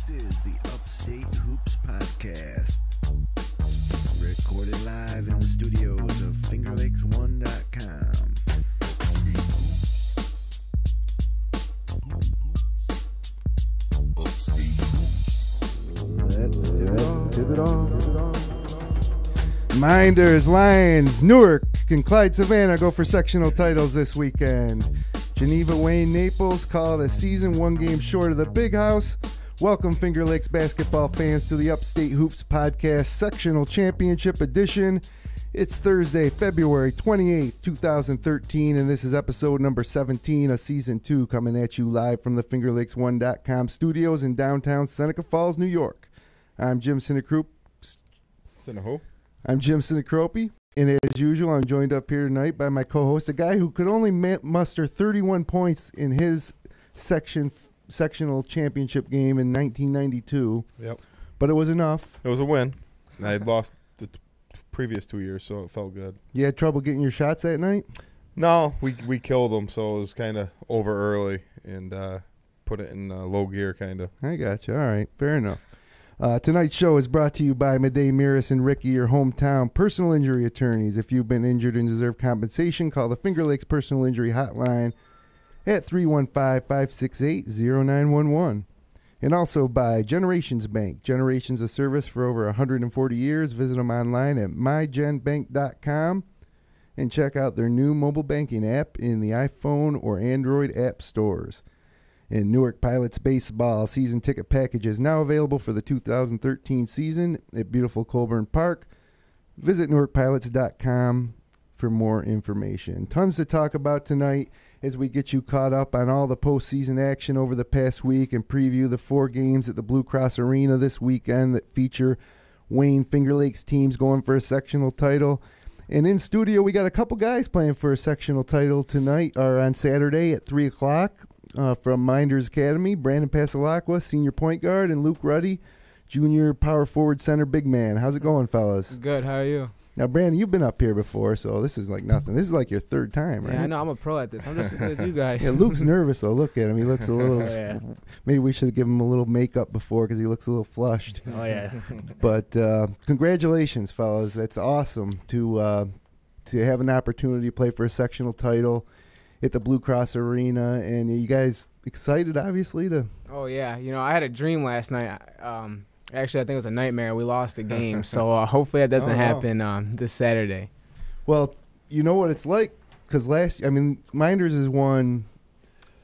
This is the Upstate Hoops Podcast. Recorded live in the studios of FingerLakes1.com. Let's tip it off. Mynderse, Lyons, Newark, and Clyde-Savannah go for sectional titles this weekend. Geneva, Wayne, Naples call it a season, one game short of the big house. Welcome, Finger Lakes basketball fans, to the Upstate Hoops Podcast Sectional Championship Edition. It's Thursday, February 28th, 2013, and this is episode number 17 of Season 2, coming at you live from the FingerLakes1.com studios in downtown Seneca Falls, New York. I'm Jim Sinecrope. I'm Jim Sinecrope, and as usual, I'm joined up here tonight by my co-host, a guy who could only muster 31 points in his sectional championship game in 1992. Yep. But it was enough. It was a win. I had lost the previous 2 years, so it felt good. You had trouble getting your shots that night? No, we killed them, so it was kind of over early and put it in low gear, kind of. I got you. All right, fair enough. Tonight's show is brought to you by Mynderse and Ricky, your hometown personal injury attorneys. If you've been injured and deserve compensation, call the Finger Lakes Personal Injury Hotline at 315-568-0911. And also by Generations Bank. Generations of service for over 140 years. Visit them online at mygenbank.com and check out their new mobile banking app in the iPhone or Android app stores. And Newark Pilots Baseball season ticket package is now available for the 2013 season at beautiful Colburn Park. Visit newarkpilots.com for more information. Tons to talk about tonight as we get you caught up on all the postseason action over the past week and preview the 4 games at the Blue Cross Arena this weekend that feature Wayne Finger Lakes teams going for a sectional title. And in studio, we got a couple guys playing for a sectional title tonight, or on Saturday at 3 o'clock. From Mynderse Academy, Brandon Passalacqua, senior point guard, and Luke Ruddy, junior power forward center big man. How's it going, fellas? Good. How are you? Now, Brandon, you've been up here before, so this is like nothing. This is like your third time, right? Yeah, I know. I'm a pro at this. I'm just as good as you guys. Yeah, Luke's nervous, though. Look at him. He looks a little yeah. Maybe we should give him a little makeup before because he looks a little flushed. Oh, yeah. But congratulations, fellas. That's awesome to have an opportunity to play for a sectional title at the Blue Cross Arena. And you guys excited, obviously, to... Oh, yeah. You know, I had a dream last night. Actually, I think it was a nightmare. We lost the game. So hopefully that doesn't happen this Saturday. Well, you know what it's like, because Mynderse has won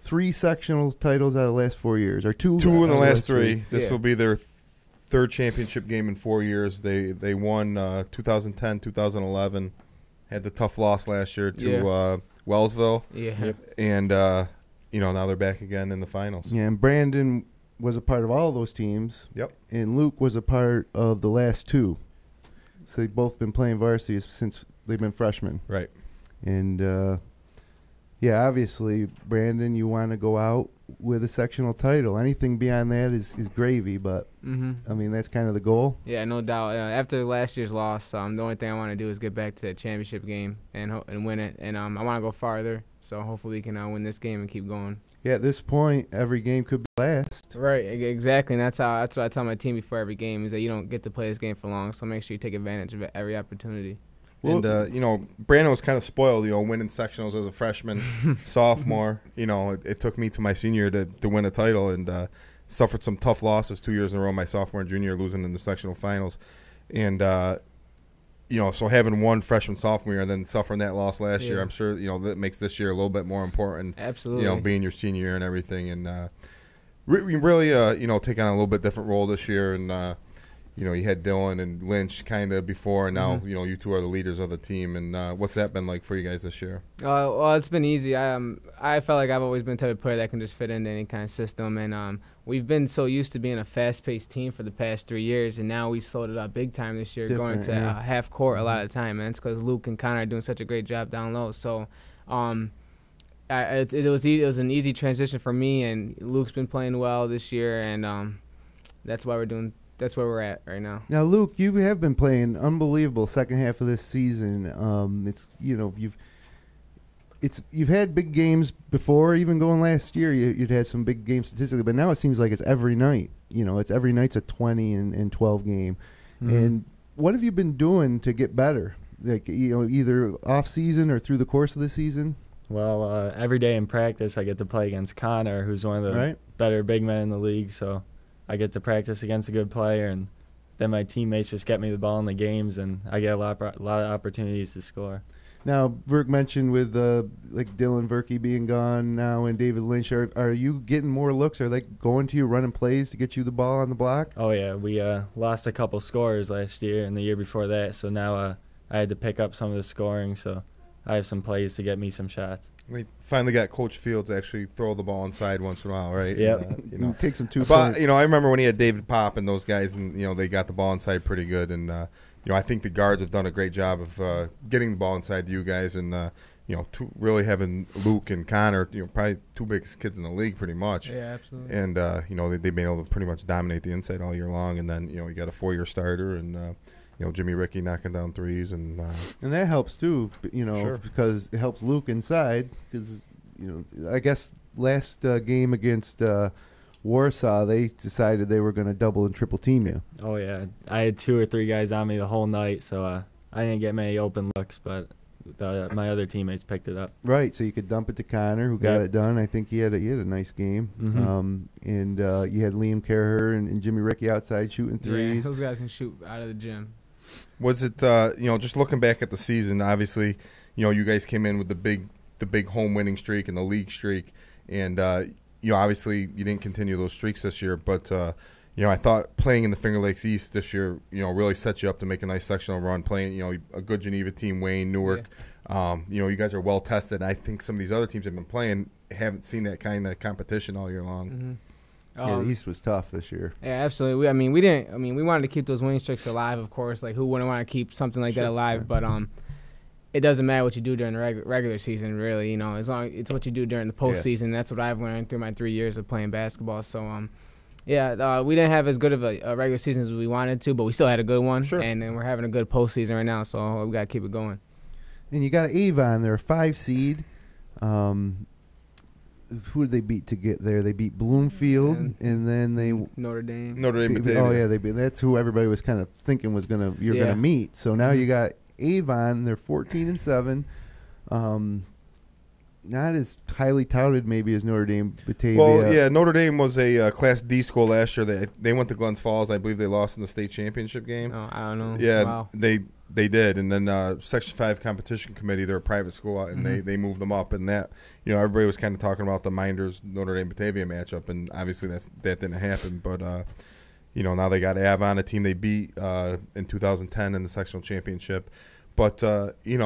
3 sectional titles out of the last 4 years, or 2 in the last 3. This will be their third championship game in 4 years. They won 2010, 2011, had the tough loss last year to Wellsville. Yeah. Yep. And, now they're back again in the finals. Yeah, and Brandon was a part of all those teams. Yep. And Luke was a part of the last 2. So they've both been playing varsity since they've been freshmen. Right. And, obviously, Brandon, you want to go out with a sectional title. Anything beyond that is gravy, but, that's kind of the goal. Yeah, no doubt. After last year's loss, the only thing I want to do is get back to that championship game and win it. And I want to go farther, so hopefully we can win this game and keep going. Yeah, at this point, every game could be last. Right, exactly. And that's what I tell my team before every game is that you don't get to play this game for long, so make sure you take advantage of every opportunity. And, Brandon was kind of spoiled, winning sectionals as a freshman, sophomore. It took me to my senior year to win a title and suffered some tough losses 2 years in a row, my sophomore and junior, losing in the sectional finals. And, so having one freshman, sophomore year and then suffering that loss last year, I'm sure, that makes this year a little bit more important. Absolutely. Being your senior year and everything. And really, taking on a little bit different role this year. And, you had Dylan and Lynch kind of before, and now, you 2 are the leaders of the team. And what's that been like for you guys this year? Well, it's been easy. I felt like I've always been the type of player that can just fit into any kind of system. And we've been so used to being a fast-paced team for the past 3 years, and now we slowed it up big time this year, going to half court a lot of the time. And it's because Luke and Connor are doing such a great job down low. So it was an easy transition for me, and Luke's been playing well this year, and that's why that's where we're at right now. Now, Luke, you have been playing unbelievable second half of this season. you've had big games before, even going last year. You'd had some big games statistically, but now it seems like it's every night. It's every night's a 20 and 12 game. Mm-hmm. And what have you been doing to get better? Like, either off season or through the course of the season? Well, every day in practice, I get to play against Connor, who's one of the better big men in the league. So I get to practice against a good player, and then my teammates just get me the ball in the games, and I get a lot of opportunities to score. Now, Verk mentioned with like Dylan Verkey being gone now and David Lynch, are you getting more looks? Are they going to you running plays to get you the ball on the block? Oh, yeah. We lost a couple scorers last year and the year before that, so now I had to pick up some of the scoring, so I have some plays to get me some shots. We finally got Coach Fields to actually throw the ball inside once in a while, right? Yeah. Take some 2 But, points. I remember when he had David Pop and those guys, and, they got the ball inside pretty good. And, I think the guards have done a great job of getting the ball inside to you guys and, really having Luke and Connor, probably 2 biggest kids in the league pretty much. Yeah, absolutely. And, they've been able to pretty much dominate the inside all year long. And then, you got a 4-year starter and, Jimmy Ricky knocking down threes. And that helps too, Sure. because it helps Luke inside because, I guess last game against Warsaw, they decided they were going to double and triple team you. Oh, yeah. I had 2 or 3 guys on me the whole night, so I didn't get many open looks, but my other teammates picked it up. Right, so you could dump it to Connor, who got it done. I think he had a nice game. Mm-hmm. And you had Liam Carher and Jimmy Ricky outside shooting threes. Yeah, those guys can shoot out of the gym. Was it, just looking back at the season, obviously, you guys came in with the big home winning streak and the league streak, and obviously you didn't continue those streaks this year, but I thought playing in the Finger Lakes East this year, really set you up to make a nice sectional run. Playing, a good Geneva team, Wayne, Newark, you guys are well tested. I think some of these other teams have been playing haven't seen that kind of competition all year long. Mm-hmm. The East was tough this year. Yeah, absolutely. We wanted to keep those winning streaks alive, of course. Like, who wouldn't want to keep something like that alive? But it doesn't matter what you do during the regular season, really. As long as it's what you do during the postseason. That's what I've learned through my 3 years of playing basketball. So, we didn't have as good of a regular season as we wanted to, but we still had a good one. Sure. And then we're having a good postseason right now, so we got to keep it going. And you got Avon. They're a 5 seed. Who did they beat to get there? They beat Bloomfield, and then they Notre Dame. Batavia. Oh yeah, that's who everybody was kind of thinking was gonna meet. So now you got Avon. They're 14-7. Not as highly touted maybe as Notre Dame Batavia. Well, yeah, Notre Dame was a Class D school last year. They went to Glens Falls. I believe they lost in the state championship game. Oh, I don't know. Yeah, wow. They did, and then Section 5 competition committee, they're a private school, and they moved them up, and that, everybody was kind of talking about the Mynderse Notre Dame Batavia matchup, and obviously that didn't happen, but now they got Avon, a team they beat in 2010 in the sectional championship, but we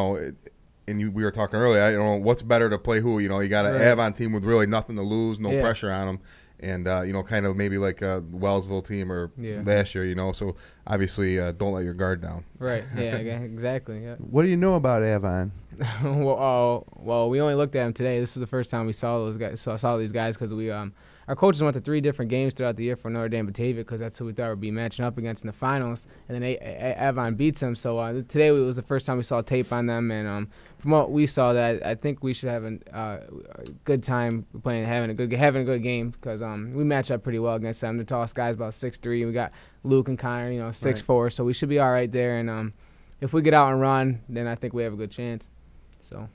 were talking earlier, I don't know what's better to play who. You got an Avon team with really nothing to lose, no pressure on them. And, kind of maybe like a Wellsville team or last year, so obviously don't let your guard down. Right, yeah, exactly. Yeah. What do you know about Avon? well, we only looked at them today. This is the first time we saw those guys. Saw these guys because we our coaches went to 3 different games throughout the year for Notre Dame Batavia because that's who we thought would be matching up against in the finals. And then Avon beats them. So today was the first time we saw tape on them. And from what we saw, that I think we should have a good time playing, having a good game because we match up pretty well against them. The tallest guys about 6'3". We got Luke and Connor, 6'4". So we should be all right there. And if we get out and run, then I think we have a good chance. So.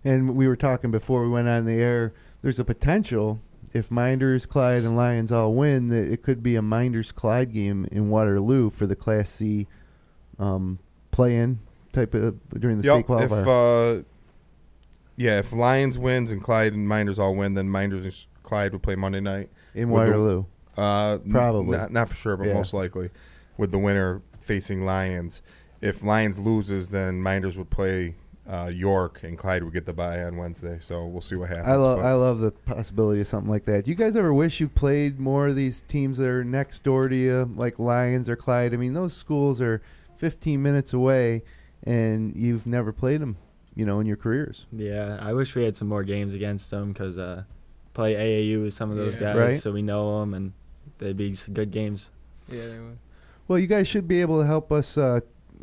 And we were talking before we went on the air. There's a potential. If Mynderse, Clyde, and Lyons all win, that it could be a Mynderse-Clyde game in Waterloo for the Class C play-in type of during the state qualifier. If Lyons wins and Clyde and Mynderse all win, then Mynderse and Clyde would play Monday night in Waterloo. Probably. Not for sure, but most likely with the winner facing Lyons. If Lyons loses, then Mynderse would play York, and Clyde would get the bye on Wednesday. So we'll see what happens. I love the possibility of something like that. Do you guys ever wish you played more of these teams that are next door to you, like Lyons or Clyde? I mean, those schools are 15 minutes away, and you've never played them, in your careers. Yeah, I wish we had some more games against them because play AAU with some of those guys, right? So we know them, and they'd be good games. Yeah, they would. Well, you guys should be able to help us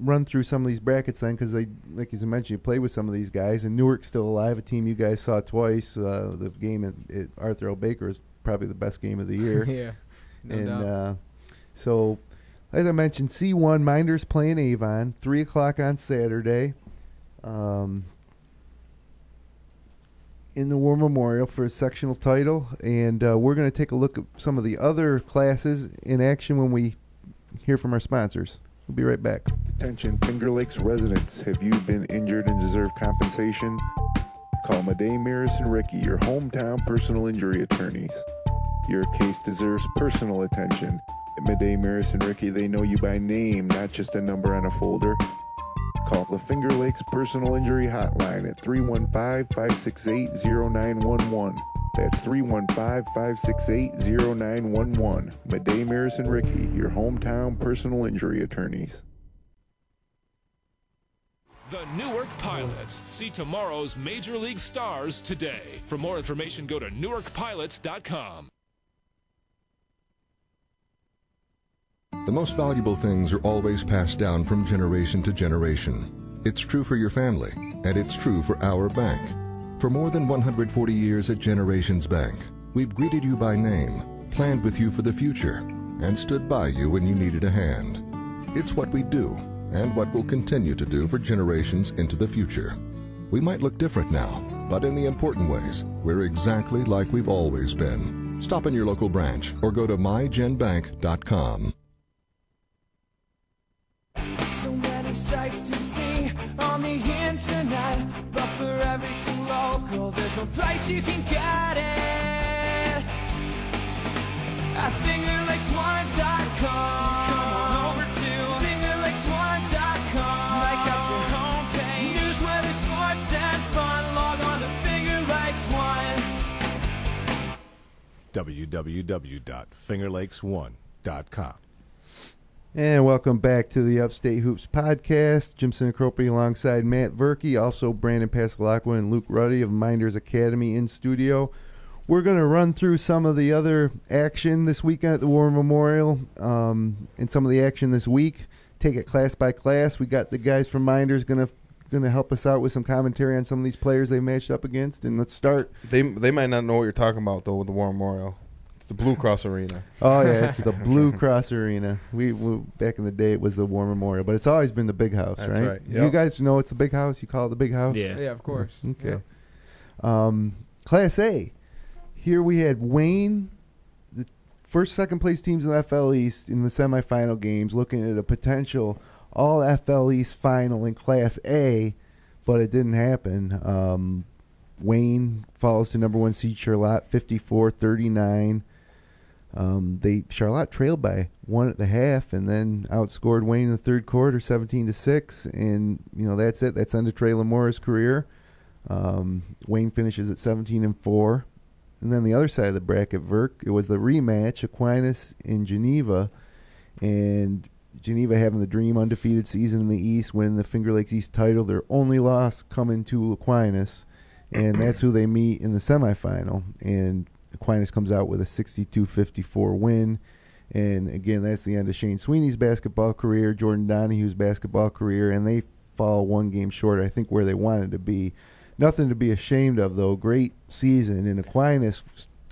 run through some of these brackets then, because they, like you mentioned, you played with some of these guys, and Newark's still alive, a team you guys saw twice. The game at Arthur L. Baker is probably the best game of the year. Yeah, no doubt. So, as I mentioned, C1 Mynderse playing Avon, 3 o'clock on Saturday. In the War Memorial for a sectional title, and we're going to take a look at some of the other classes in action when we hear from our sponsors. We'll be right back. Attention Finger Lakes residents, have you been injured and deserve compensation? Call Mynderse and Ricky, your hometown personal injury attorneys. Your case deserves personal attention. At Mynderse and Ricky, they know you by name, not just a number on a folder. Call the Finger Lakes Personal Injury Hotline at 315-568-0911. That's 315-568-0911. Mynderse and Ricky, your hometown personal injury attorneys. The Newark Pilots. See tomorrow's Major League stars today. For more information, go to newarkpilots.com. The most valuable things are always passed down from generation to generation. It's true for your family, and it's true for our bank. For more than 140 years at Generations Bank, we've greeted you by name, planned with you for the future, and stood by you when you needed a hand. It's what we do, and what we'll continue to do for generations into the future. We might look different now, but in the important ways, we're exactly like we've always been. Stop in your local branch or go to mygenbank.com. So many sights to see on the internet, but for everything local, there's no place you can get it. At fingerlakes1.com. Come on over to fingerlakes1.com. Make us your homepage. News, weather, sports, and fun. Log on to fingerlakes1. www.fingerlakes1.com. And welcome back to the Upstate Hoops podcast. Jim Sinacropi alongside Matt Verkey, also Brandon Passalacqua and Luke Ruddy of Mynderse Academy in studio. We're going to run through some of the other action this weekend at the War Memorial and some of the action this week. Take it class by class. We got the guys from Mynderse going to help us out with some commentary on some of these players they matched up against. And let's start. They might not know what you're talking about, though, with the War Memorial. The Blue Cross Arena. Oh, yeah, it's the Blue Cross Arena. We back in the day, it was the War Memorial, but it's always been the Big House, That's right? Yep. You guys know it's the Big House? You call it the Big House? Yeah. Yeah, of course. Okay. Yeah. Class A. Here we had Wayne, the first, second place teams in the FL East in the semifinal games, looking at a potential all FL East final in Class A, but it didn't happen. Wayne falls to number 1 seed Charlotte, 54-39. Charlotte trailed by 1 at the half and then outscored Wayne in the third quarter 17-6, and that's it. That's the end of Trey Lamora's career. Wayne finishes at 17-4, and then the other side of the bracket, it was the rematch, Aquinas in Geneva, and Geneva having the dream undefeated season in the East, winning the Finger Lakes East title. Their only loss coming to Aquinas, and that's who they meet in the semifinal, and Aquinas comes out with a 62-54 win. And, again, that's the end of Shane Sweeney's basketball career, Jordan Donahue's basketball career, and they fall 1 game short, I think, where they wanted to be. Nothing to be ashamed of, though. Great season. And Aquinas,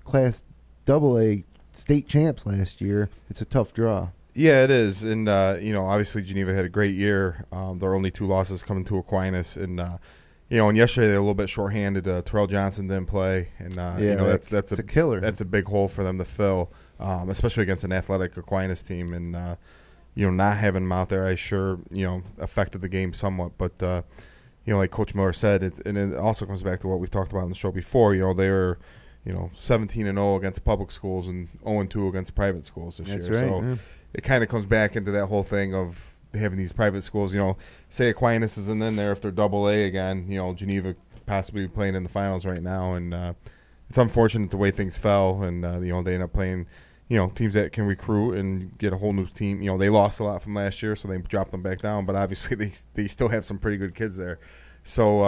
Class AA state champs last year. It's a tough draw. Yeah, it is. And, obviously Geneva had a great year. Their only 2 losses coming to Aquinas. And, and yesterday they were a little bit shorthanded. Terrell Johnson didn't play, and that's a killer. That's a big hole for them to fill, especially against an athletic Aquinas team. And not having him out there, affected the game somewhat. But like Coach Miller said, it also comes back to what we've talked about on the show before. They were 17-0 against public schools and 0-2 against private schools this year. Right, so it kind of comes back into that whole thing of having these private schools, say Aquinas isn't in there if they're AA again, Geneva possibly playing in the finals right now, and it's unfortunate the way things fell, and they end up playing, teams that can recruit and get a whole new team. They lost a lot from last year, so they dropped them back down, but obviously they still have some pretty good kids there. So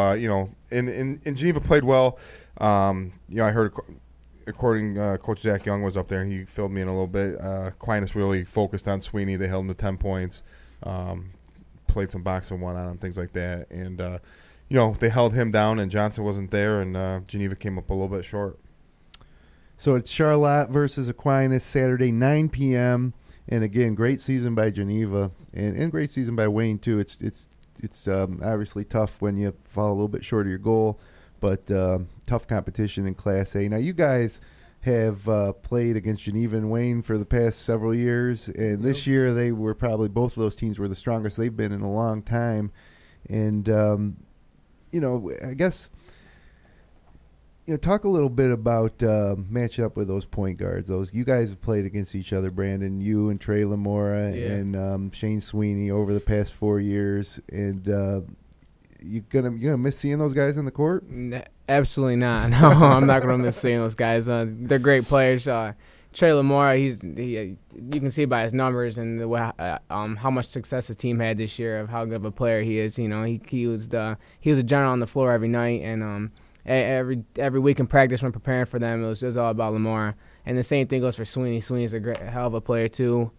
and Geneva played well. I heard according Coach Zach Young was up there, and he filled me in a little bit. Aquinas really focused on Sweeney. They held him to 10 points. played some boxing one on him, things like that. And, they held him down, and Johnson wasn't there, and Geneva came up a little bit short. So it's Charlotte versus Aquinas Saturday, 9 p.m. And again, great season by Geneva, and great season by Wayne too. It's obviously tough when you fall a little bit short of your goal, but tough competition in Class A. Now you guys have played against Geneva and Wayne for the past several years, and this year they were probably, both of those teams were the strongest they've been in a long time. And I guess. Talk a little bit about matching up with those point guards. You guys have played against each other, Brandon. You and Trey Lamora and Shane Sweeney over the past 4 years. And you gonna miss seeing those guys in the court? Absolutely not. No, I'm not gonna miss seeing those guys. They're great players. Trey Lamora, you can see by his numbers and the way, how much success his team had this year, of how good of a player he is. He was a general on the floor every night, and every week in practice when preparing for them, it was all about Lamora. And the same thing goes for Sweeney. Sweeney's a hell of a player too.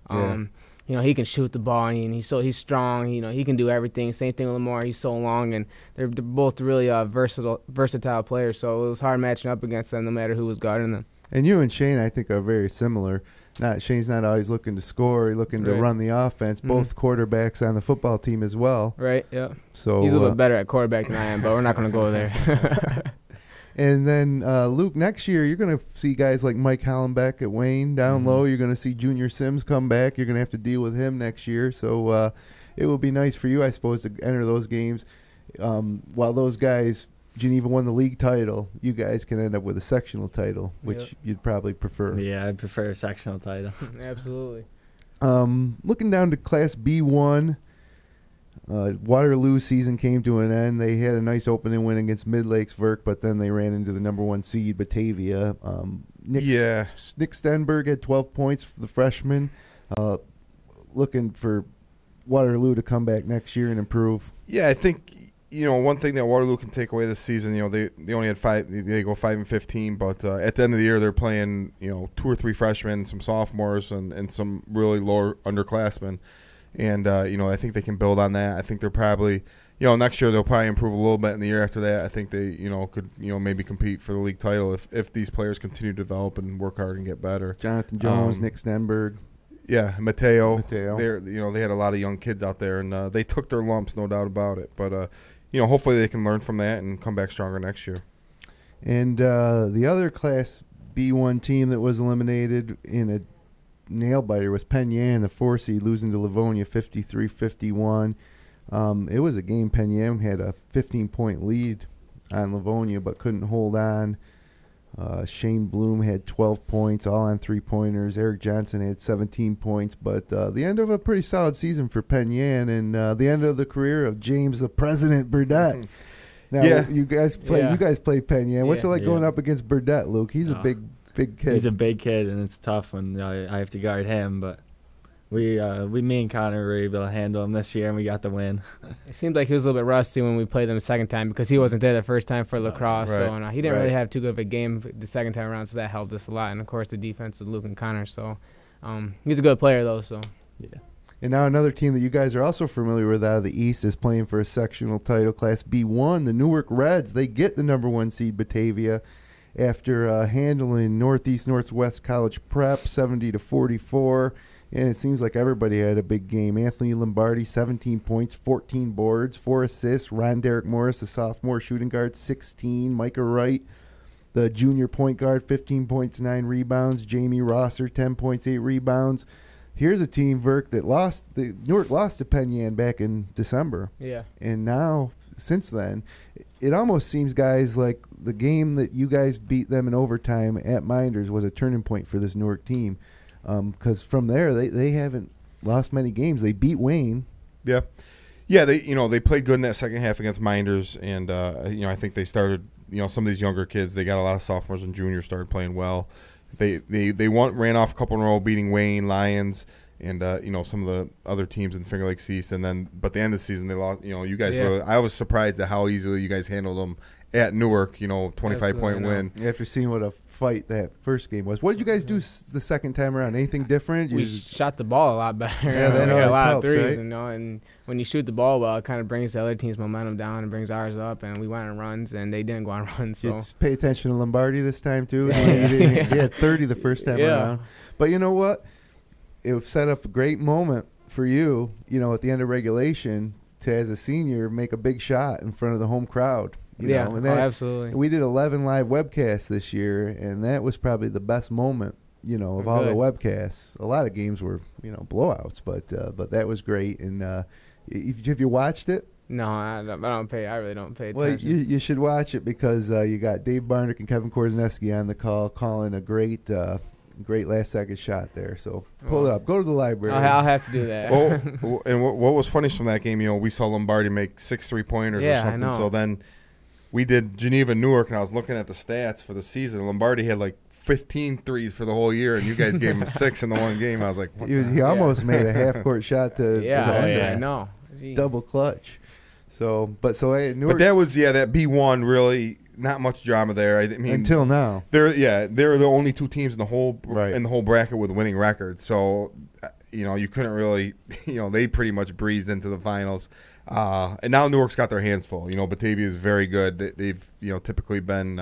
He can shoot the ball, and he's strong. He can do everything. Same thing with Lamora. He's so long, and they're both really versatile players. So it was hard matching up against them, no matter who was guarding them. And you and Shane, I think, are very similar. Shane's not always looking to score; he's looking to run the offense. Both quarterbacks on the football team as well. Right. Yeah. So he's a little bit better at quarterback than I am, but we're not going to go there. And then, Luke, next year you're going to see guys like Mike Hollenbeck at Wayne down low. You're going to see Junior Sims come back. You're going to have to deal with him next year. So it will be nice for you, I suppose, to enter those games. While those guys, Geneva won the league title, you guys can end up with a sectional title, which you'd probably prefer. Yeah, I'd prefer a sectional title. Absolutely. Looking down to Class B1, Waterloo season came to an end. They had a nice opening win against Mid-Lakes Verk, but then they ran into the number 1 seed, Batavia. Nick Stenberg had 12 points for the freshman. Looking for Waterloo to come back next year and improve. Yeah, I think one thing that Waterloo can take away this season. They only had 5. They go 5-15, but at the end of the year they're playing 2 or 3 freshmen, some sophomores, and some really lower underclassmen. And, I think they can build on that. I think they're probably, next year they'll probably improve a little bit. In the year after that, I think they, could, maybe compete for the league title if these players continue to develop and work hard and get better. Jonathan Jones, Nick Stenberg. Yeah, Mateo. They had a lot of young kids out there, and they took their lumps, no doubt about it. But, hopefully they can learn from that and come back stronger next year. And the other Class B1 team that was eliminated in a nail-biter was Penn Yan, the 4 seed, losing to Livonia 53-51. It was a game Penn Yan had a 15-point lead on Livonia but couldn't hold on. Shane Bloom had 12 points, all on three-pointers. Eric Johnson had 17 points. But the end of a pretty solid season for Penn Yan, and the end of the career of James the President Burdett. Now, you guys play Penn Yan. What's it like going up against Burdett, Luke? He's a big kid. He's a big kid, and it's tough when I have to guard him. But me and Connor were able to handle him this year, and we got the win. It seemed like he was a little bit rusty when we played him the second time because he wasn't there the first time for lacrosse. Right. So he didn't really have too good of a game the second time around, so that helped us a lot. And, of course, the defense with Luke and Connor. So he's a good player, though. So yeah. And now another team that you guys are also familiar with out of the East is playing for a sectional title, Class B1, the Newark Reds. They get the number 1 seed, Batavia, after handling Northwest College Prep 70-44. And it seems like everybody had a big game. Anthony Lombardi, 17 points, 14 boards, 4 assists. Ron Derek Morris, the sophomore shooting guard, 16. Micah Wright, the junior point guard, 15 points, 9 rebounds. Jamie Rosser, 10 points, 8 rebounds. Here's a team, Verk, that Newark lost to Penn Yan back in December. Yeah. And now, since then, it almost seems, guys, like the game that you guys beat them in overtime at Mynderse was a turning point for this Newark team. Because from there, they haven't lost many games. They beat Wayne. Yeah. Yeah, they played good in that second half against Mynderse, and I think they started, some of these younger kids, they got a lot of sophomores and juniors started playing well. They ran off a couple in a row, beating Wayne, Lyons, and some of the other teams in Finger Lakes East, but the end of the season they lost. You guys really. I was surprised at how easily you guys handled them at Newark. 25-point win. After seeing what a fight that first game was, what did you guys do the second time around? Anything different? We shot the ball a lot better. Yeah, that we got a lot helps, of threes, right? And when you shoot the ball well, it kind of brings the other team's momentum down and brings ours up. And we went on runs, and they didn't go on runs. So pay attention to Lombardi this time too. He had 30 the first time around. But you know what? It set up a great moment for you. At the end of regulation, to as a senior make a big shot in front of the home crowd. Absolutely. We did 11 live webcasts this year, and that was probably the best moment, of all the webcasts. A lot of games were, blowouts, but that was great. And have you watched it? No, I don't pay. I really don't pay attention. Well, you should watch it because you got Dave Barnick and Kevin Korzeniewski on the call, calling a great last-second shot there. So pull it up. Go to the library. I'll have to do that. Well, and what was funny from that game, we saw Lombardi make 6 3-pointers or something. I know. So then we did Geneva Newark, and I was looking at the stats for the season. Lombardi had like 15 threes for the whole year, and you guys gave him 6 in the one game. I was like, he almost made a half-court shot to the under. I know. Double clutch. Newark, but that was that B1 really not much drama there. I mean, until now, they're the only 2 teams in the whole bracket with winning records. So you couldn't really they pretty much breezed into the finals. And now Newark's got their hands full. Batavia is very good. They've typically been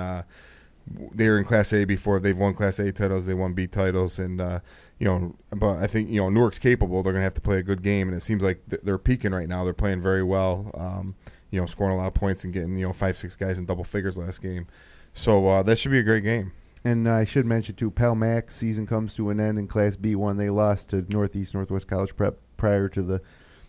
they were in Class A before. They've won Class A titles. They won B titles, and but I think Newark's capable. They're going to have to play a good game, and it seems like they're peaking right now. They're playing very well. Scoring a lot of points and getting 5-6 guys in double figures last game. So that should be a great game. And I should mention too, Pal Mac's season comes to an end in Class B1. They lost to Northwest College Prep prior to the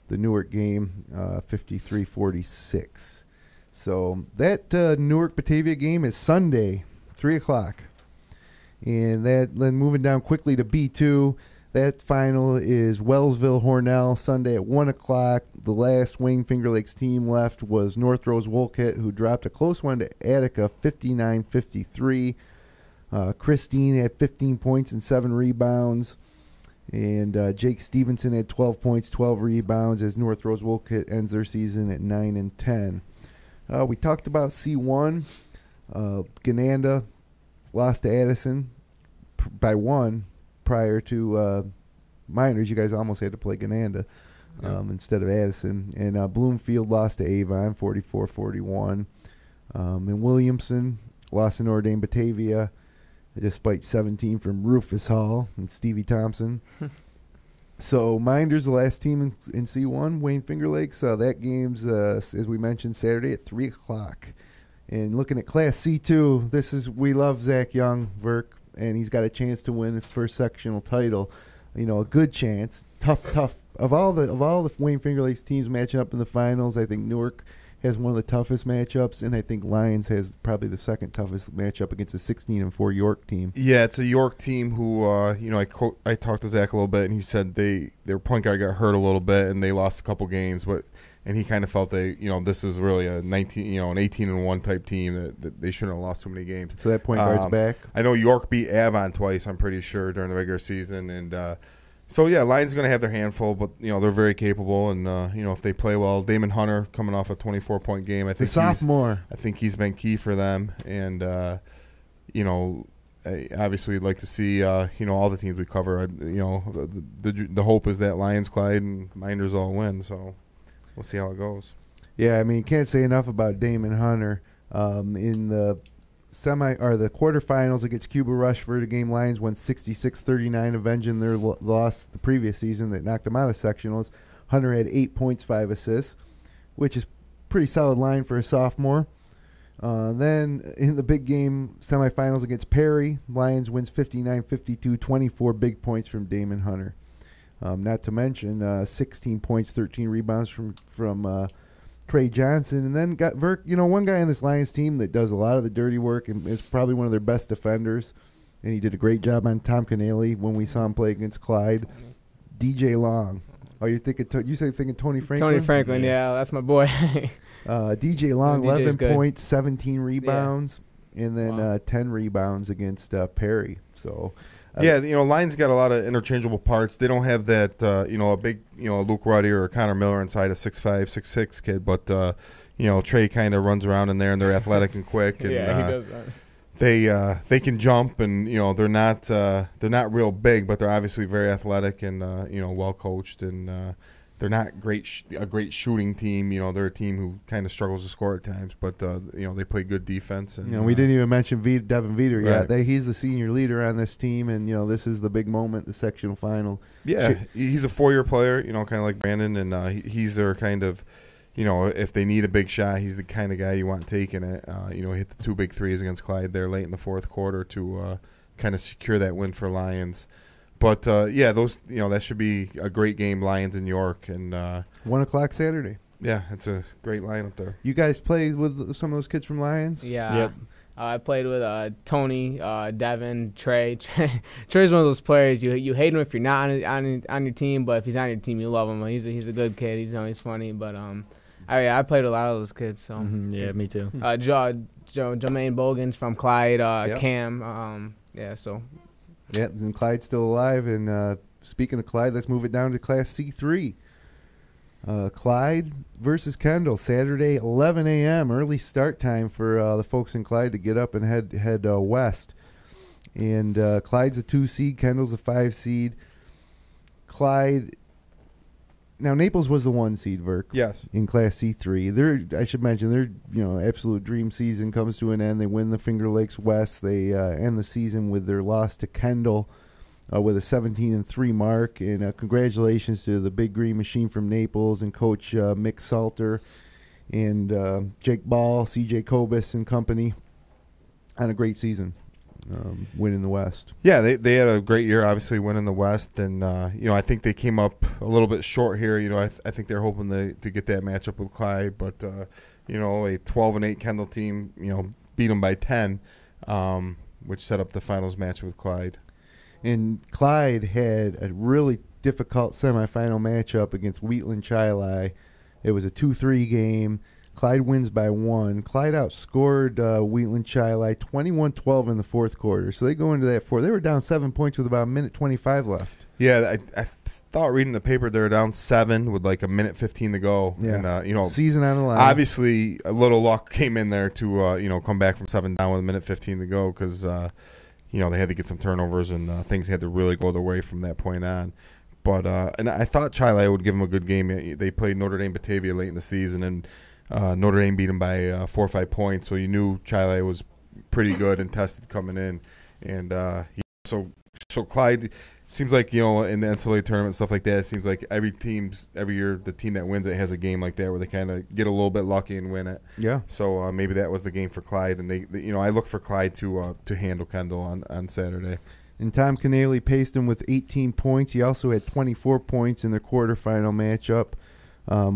Newark game, 53-46. So that Newark Batavia game is Sunday, 3 o'clock. And then moving down quickly to B2, that final is Wellsville-Hornell, Sunday at 1 o'clock. The last Wayne Finger Lakes team left was North Rose-Wolcott, who dropped a close one to Attica, 59-53. Christine had 15 points and 7 rebounds. And Jake Stevenson had 12 points, 12 rebounds as North Rose-Wolcott ends their season at 9-10. We talked about C1. Gananda lost to Addison by 1 prior to Mynderse. You guys almost had to play Gananda instead of Addison. And Bloomfield lost to Avon, 44-41. And Williamson lost to Notre Dame Batavia, despite 17 from Rufus Hall and Stevie Thompson. So Mynderse, the last team in C1, Wayne Finger Lakes. That game's, as we mentioned, Saturday at 3 o'clock. And looking at Class C2, we love Zach Young, Verk, and he's got a chance to win his first sectional title. A good chance. Tough. Of all the Wayne Finger Lakes teams matching up in the finals, I think Newark has one of the toughest matchups, and I think Lyons has probably the second toughest matchup against a 16-4 York team. Yeah, it's a York team who, I talked to Zach a little bit, and he said their point guard got hurt a little bit, and they lost a couple games, and he kind of felt this is really a 18-1 type team that they shouldn't have lost too many games. So that point guard's back. I know York beat Avon twice, I'm pretty sure, during the regular season, and so, Lyons is going to have their handful, but, they're very capable. And, if they play well, Damon Hunter coming off a 24-point game. I think the sophomore. I think he's been key for them. And, obviously we'd like to see, all the teams we cover. The hope is that Lyons, Clyde, and Mynderse all win. So we'll see how it goes. Yeah, can't say enough about Damon Hunter. In the the quarterfinals against Cuba Rushford, the game Lyons won 66-39, avenging their loss the previous season that knocked them out of sectionals. Hunter had 8 points, 5 assists, which is pretty solid line for a sophomore. Then in the big game semifinals against Perry, Lyons wins 59-52, 24 big points from Damon Hunter. Not to mention 16 points, 13 rebounds from Trey Johnson, and then got Verk, one guy on this Lions team that does a lot of the dirty work and is probably one of their best defenders, and he did a great job on Tom Canale when we saw him play against Clyde. DJ Long. Oh, you're thinking? You say thinking Tony Franklin? Tony Franklin, yeah, that's my boy. DJ Long, 11 points, 17 rebounds, and then 10 rebounds against Perry. So Yeah, Lyons got a lot of interchangeable parts. They don't have that, a big, Luke Ruddy or Connor Miller inside a 6'5", 6'6" kid, but Trey kind of runs around in there, and they're athletic and quick. And, yeah, he does. They can jump, and they're not real big, but they're obviously very athletic and well coached, and they're not a great shooting team. They're a team who kind of struggles to score at times, but they play good defense. And we didn't even mention Devin Veter yet. Right. He's the senior leader on this team, and this is the big moment, the sectional final. Yeah, he's a 4-year player, kind of like Brandon, and he's their kind of. If they need a big shot, he's the kind of guy you want taking it. Hit the 2 big threes against Clyde there late in the fourth quarter to kind of secure that win for Lyons. But those that should be a great game, Lyons in York, and 1 o'clock Saturday. Yeah, it's a great lineup there. You guys played with some of those kids from Lyons? Yeah. Yep. I played with Tony, Devin, Trey. Trey's one of those players you hate him if you're not on your team, but if he's on your team, you love him. He's a good kid. He's funny, but I played with a lot of those kids. So yeah, me too. Jermaine Bogans from Clyde, Yep. Cam. So. Yep, and Clyde's still alive. And speaking of Clyde, let's move it down to Class C3. Clyde versus Kendall, Saturday, 11 a.m., early start time for the folks in Clyde to get up and head west. And Clyde's a 2 seed, Kendall's a 5 seed. Clyde, now Naples was the 1 seed, Verk. Yes. In Class C3. I should mention, their absolute dream season comes to an end. They win the Finger Lakes West. They end the season with their loss to Kendall. With a 17-3 mark, and congratulations to the Big Green Machine from Naples and Coach Mick Salter and Jake Ball, C.J. Kobus and company on a great season, winning the West. Yeah, they had a great year, obviously winning the West, and I think they came up a little bit short here. I think they're hoping to get that matchup with Clyde, but a 12-8 Kendall team, beat them by 10, which set up the finals match with Clyde. And Clyde had a really difficult semifinal matchup against Wheatland Chili. It was a 2-3 game. Clyde wins by 1. Clyde outscored Wheatland Chili 21-12 in the fourth quarter. So they go into that fourth. They were down 7 points with about a minute 25 left. Yeah, I thought reading the paper they were down 7 with like a minute 15 to go. Yeah, and, season on the line. Obviously, a little luck came in there to come back from 7 down with a minute 15 to go because they had to get some turnovers and things had to really go their way from that point on. But and I thought Chile would give them a good game. They played Notre Dame Batavia late in the season, and Notre Dame beat them by 4 or 5 points. So you knew Chile was pretty good and tested coming in. And so Clyde seems like, in the NCAA tournament and stuff like that, it seems like every year the team that wins it has a game like that where they kind of get a little bit lucky and win it. Yeah. So maybe that was the game for Clyde, and they I look for Clyde to handle Kendall on Saturday. And Tom Canale paced him with 18 points. He also had 24 points in their quarterfinal matchup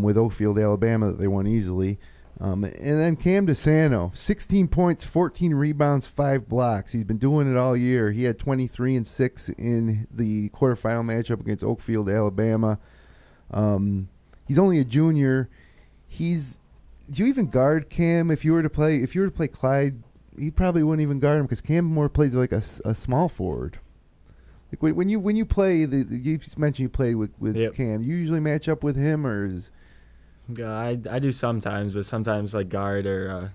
with Oakfield, Alabama, that they won easily. And then Cam DeSano, 16 points, 14 rebounds, 5 blocks. He's been doing it all year. He had 23 and 6 in the quarterfinal matchup against Oakfield, Alabama. He's only a junior. Do you even guard Cam if you were to play Clyde? You probably wouldn't even guard him because Cam more plays like a small forward. Like when you play, you just mentioned you played with Yep. Cam. You usually match up with him, or is? I do sometimes, but sometimes like guard or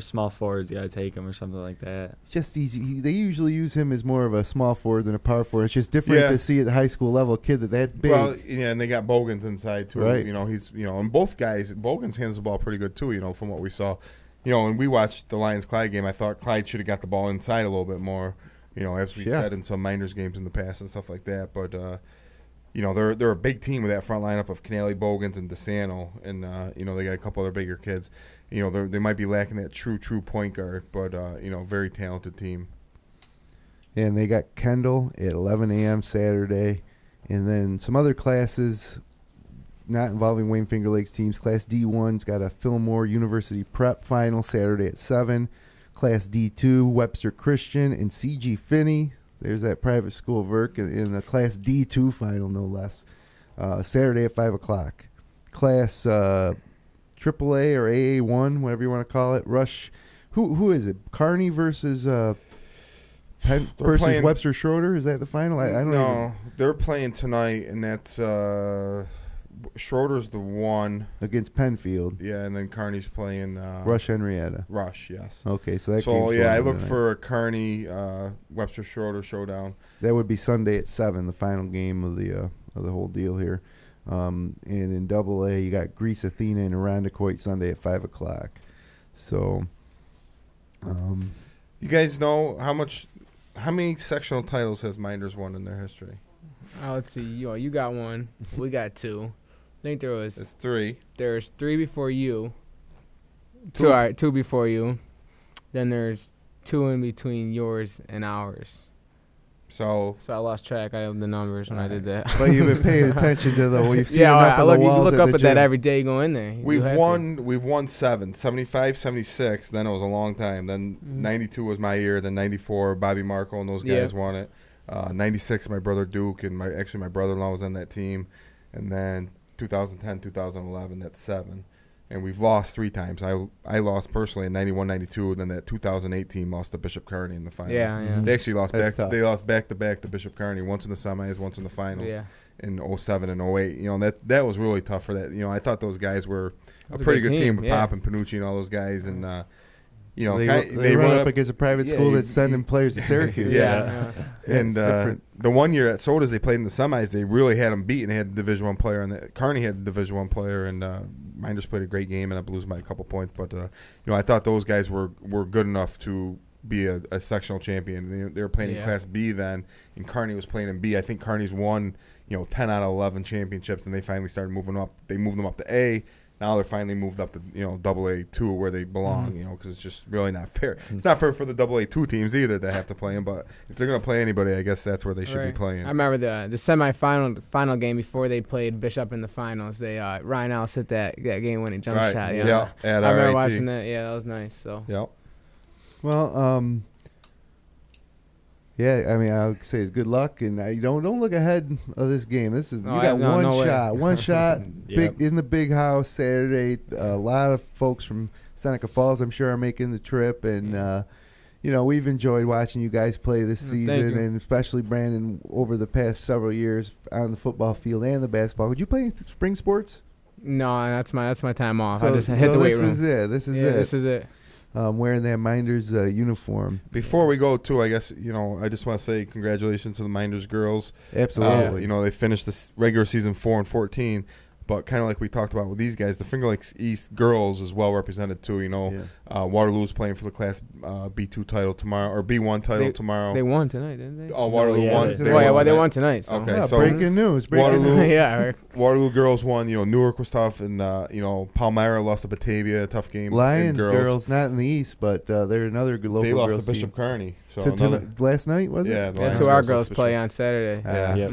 small forwards, you gotta take him or something like that. Just easy. They usually use him as more of a small forward than a power forward. It's just different to see at the high school level a kid that big. Well, yeah, and they got Bogans inside too. Right. He's and both guys, Bogans hands the ball pretty good too. From what we saw, when we watched the Lions-Clyde game, I thought Clyde should have got the ball inside a little bit more. As we said in some Mynderse games in the past and stuff like that. But they're a big team with that front lineup of Canale, Bogans, and DeSano, and they got a couple other bigger kids. They might be lacking that true point guard, but very talented team. And they got Kendall at 11 a.m. Saturday, and then some other classes not involving Wayne Finger Lakes teams. Class D1's got a Fillmore University Prep final Saturday at 7. Class D2, Webster Christian and C.G. Finney. There's that private school Verk in the Class D2 final, no less. Saturday at 5 o'clock. Class AAA or AA1, whatever you want to call it. Rush. Who is it? Kearney versus versus playing, Webster Schroeder. Is that the final? I don't know. They're playing tonight, and that's Schroeder's the one against Penfield. Yeah, and then Kearney's playing Rush Henrietta. Rush, yes. Okay, so that. So yeah, I look for a Kearney Webster Schroeder showdown. That would be Sunday at 7, the final game of the whole deal here. And in AA, you got Greece Athena and Irondequoit Sunday at 5:00. So, you guys know how many sectional titles has Mynderse won in their history? Let's see. You got one. We got 2. I think there was. It's 3. There's 3 before you. 2. All right, 2 before you. Then there's 2 in between yours and ours. So I lost track of the numbers when I did that. But you've been paying attention to the. We've seen yeah, enough of the walls you look at up the at gym. that every day. You go in there. We've won 7, 75, 76. Then it was a long time. Then 92 was my year. Then 94, Bobby Markle and those guys won it. 96, my brother Duke and my brother-in-law was on that team. And then 2010, 2011, that's 7. And we've lost 3 times. I lost personally in 91, 92, and then that 2008 team lost to Bishop Kearney in the final. Yeah. They actually lost That's back. tough. They lost back-to-back to Bishop Kearney, once in the semis, once in the finals in 07 and 08. You know, that was really tough for that. You know, I thought those guys were a pretty good team with Pop and Panucci and all those guys. And, you know, they run up against a private school that's sending players to Syracuse. And the one year at Sodas they played in the semis, they really had them beat, and they had the Division I player, and Kearney had the Division I player, and Mynderse played a great game, and I lose by a couple points. But you know, I thought those guys were good enough to be a sectional champion. They were playing in Class B then, and Kearney was playing in B. I think Kearney's won 10 out of 11 championships, and they finally started moving up. They moved them up to A. Now they're finally moved up to AA2 where they belong, because it's just really not fair. It's not fair for the AA2 teams either to have to play them, but if they're going to play anybody, I guess that's where they should be playing. I remember the final game before they played Bishop in the finals. They Ryan Ellis hit that game-winning jump shot. Yeah, I remember watching that. Yeah, that was nice. So. Yep. Well, yeah, I mean, I would say it's good luck, and you don't look ahead of this game. This is you got one shot, big in the big house Saturday. A lot of folks from Seneca Falls, I'm sure, are making the trip, and we've enjoyed watching you guys play this season, and especially Brandon over the past several years on the football field and the basketball. Would you play spring sports? No, that's my time off. So, I just hit the weight room. This is it. Wearing that Mynderse uniform. Before we go, too, I guess, I just want to say congratulations to the Mynderse girls. Absolutely. They finished the regular season 4-14, but kind of like we talked about with these guys, the Finger Lakes East girls is well represented, too. Waterloo's playing for the Class B2 title tomorrow, or B1 title tomorrow. They won tonight, didn't they? Oh, Waterloo won. They won tonight. So. Okay, so breaking news. Waterloo, Waterloo girls won. Newark was tough, and Palmyra lost to Batavia, a tough game. Lyons girls, not in the East, but they're another good local. They lost girls to Bishop team. Kearney. So last night, was it? Yeah, that's who our girls play on Saturday.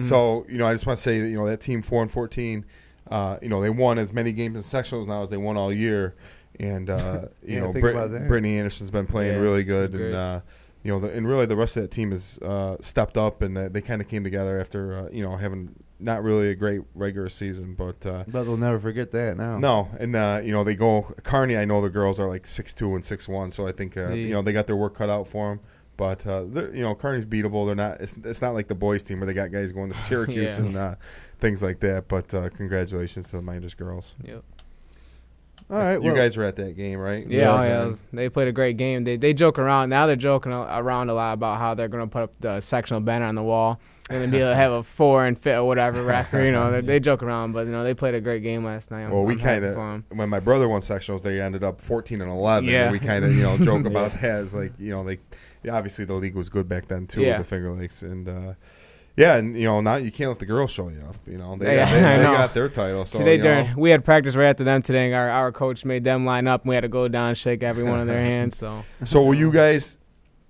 So I just want to say that team 4-14. They won as many games in sectionals now as they won all year, and Brittany Anderson's been playing really good, and and really the rest of that team has stepped up, and they kind of came together after having not really a great regular season, but they'll never forget that now. No, and they go Kearney. I know the girls are like 6'2" and 6'1", so I think they got their work cut out for them. But Kearney's beatable. They're not. It's not like the boys team where they got guys going to Syracuse and things like that. But congratulations to the Mynderse girls. Yep. All right. You guys were at that game, right? Yeah. They played a great game. They joke around. Now they're joking around a lot about how they're going to put up the sectional banner on the wall and then be able to have a 4 and fit or whatever record. They joke around, but they played a great game last night. Well, we kind of when my brother won sectionals, they ended up 14-11. Yeah. And we kind of joke about that as like obviously the league was good back then too with the Finger Lakes and. Now you can't let the girls show you up. They got their title. So we had practice right after them today. And our coach made them line up, and we had to go down and shake every one of their hands. So will you guys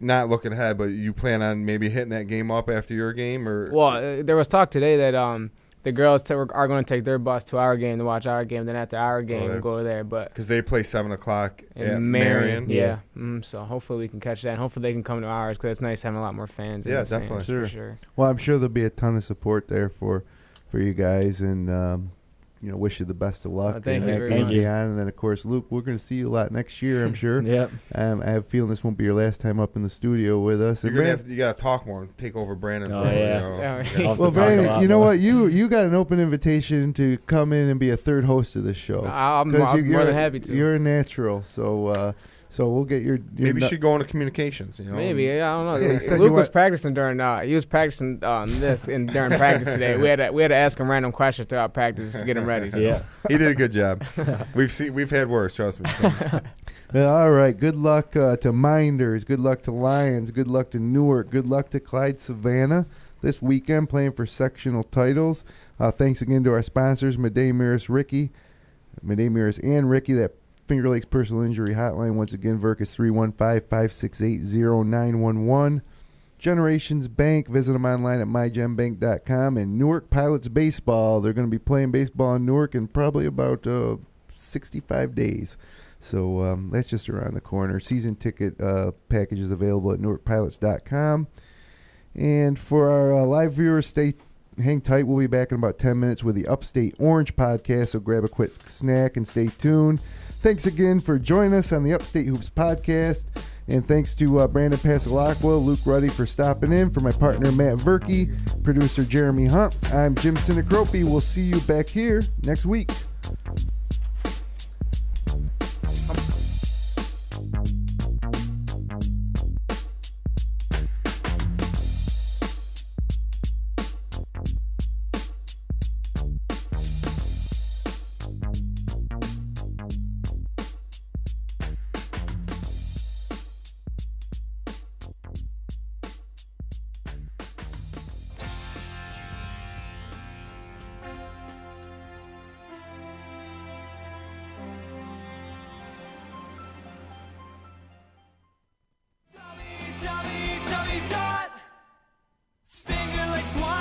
not looking ahead, but you plan on maybe hitting that game up after your game, or? Well, there was talk today that the girls are going to take their bus to our game to watch our game. Then after our game, we'll go there. But because they play 7:00 at Marion. Yeah. So hopefully we can catch that. And hopefully they can come to ours because it's nice having a lot more fans. Yeah, definitely. For sure. Well, I'm sure there'll be a ton of support there for you guys, and wish you the best of luck thank in you that very game much. beyond. And then, of course, Luke, we're going to see you a lot next year, I'm sure. Yep. I have a feeling this won't be your last time up in the studio with us. You're And gonna Brandon- you gotta talk more and take over Brandon's Oh, role, yeah. you know. Yeah. I'll have to well, talk a Brandon, lot you know more. what? You got an open invitation to come in and be a third host of this show. I'm 'Cause more than happy to. You're a natural, so we'll get your Maybe you should go into communications. You know, Maybe, I don't know. Yeah, he said Luke you was want- practicing during. He was practicing this during practice today. We had to ask him random questions throughout practice to get him ready. So. Yeah. he did a good job. We've had worse. Trust me. All right. Good luck to Mynderse. Good luck to Lyons. Good luck to Newark. Good luck to Clyde-Savannah this weekend playing for sectional titles. Thanks again to our sponsors, Mynderse and Ricky. That Finger Lakes Personal Injury Hotline. Once again, Verk is 315-568-0911. Generations Bank. Visit them online at mygenbank.com. And Newark Pilots Baseball. They're going to be playing baseball in Newark in probably about 65 days. So that's just around the corner. Season ticket package is available at newarkpilots.com. And for our live viewers, hang tight. We'll be back in about 10 minutes with the Upstate Orange podcast. So grab a quick snack and stay tuned. Thanks again for joining us on the Upstate Hoops podcast. And thanks to Brandon Passalacqua, Luke Ruddy for stopping in. For my partner, Matt Verkey, producer Jeremy Hunt, I'm Jim Sinacropi. We'll see you back here next week.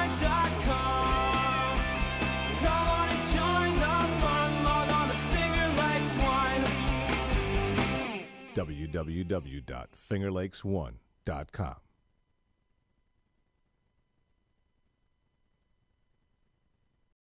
www.fingerlakes1.com. Come on and join the fun, log on to Finger Lakes One. www.fingerlakes1.com.